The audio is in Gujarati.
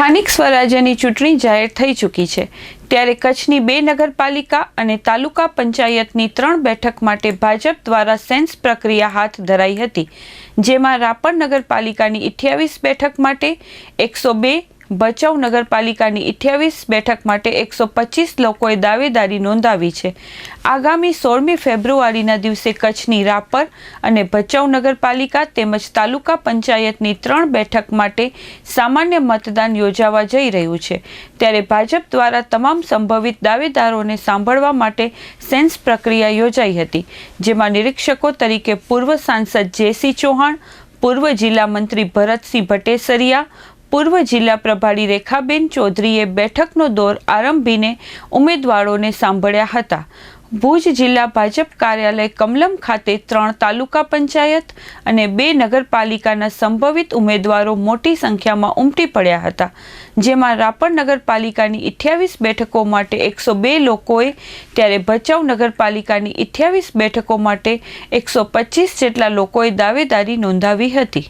સ્થાનિક સ્વરાજ્યની ચૂંટણી જાહેર થઈ ચૂકી છે, ત્યારે કચ્છની 2 નગરપાલિકા અને તાલુકા પંચાયતની 3 બેઠક માટે ભાજપ દ્વારા સેન્સ પ્રક્રિયા હાથ ધરાઈ હતી, જેમાં રાપર નગરપાલિકાની 28 બેઠક માટે 102, ભચાઉ નગરપાલિકાની 28 બેઠક માટે 125 લોકોએ દાવેદારી નોંધાવી છે। આગામી 16મી ફેબ્રુઆરીના દિવસે કચ્છની રાપર અને ભચાઉ નગરપાલિકા તેમજ તાલુકા પંચાયતની 3 બેઠક માટે સામાન્ય મતદાન યોજાવા જઈ રહ્યું છે, ત્યારે ભાજપ દ્વારા તમામ સંભવિત દાવેદારોને સાંભળવા માટે સેન્સ પ્રક્રિયા યોજાઈ હતી, જેમાં નિરીક્ષકો તરીકે પૂર્વ સાંસદ જે.સી. ચૌહાણ, પૂર્વ જિલ્લા મંત્રી ભરતસિંહ ભટ્ટેસરિયા, પૂર્વ જિલ્લા પ્રભારી રેખાબેન ચૌધરીએ બેઠકનો દોર આરંભીને ઉમેદવારોને સાંભળ્યા હતા। ભુજ જિલ્લા ભાજપ કાર્યાલય કમલમ ખાતે 3 તાલુકા પંચાયત અને 2 નગરપાલિકાના સંભવિત ઉમેદવારો મોટી સંખ્યામાં ઉમટી પડ્યા હતા, જેમાં રાપર નગરપાલિકાની 28 બેઠકો માટે 102 લોકોએ, ત્યારે ભચાઉ નગરપાલિકાની 28 બેઠકો માટે 125 જેટલા લોકોએ દાવેદારી નોંધાવી હતી।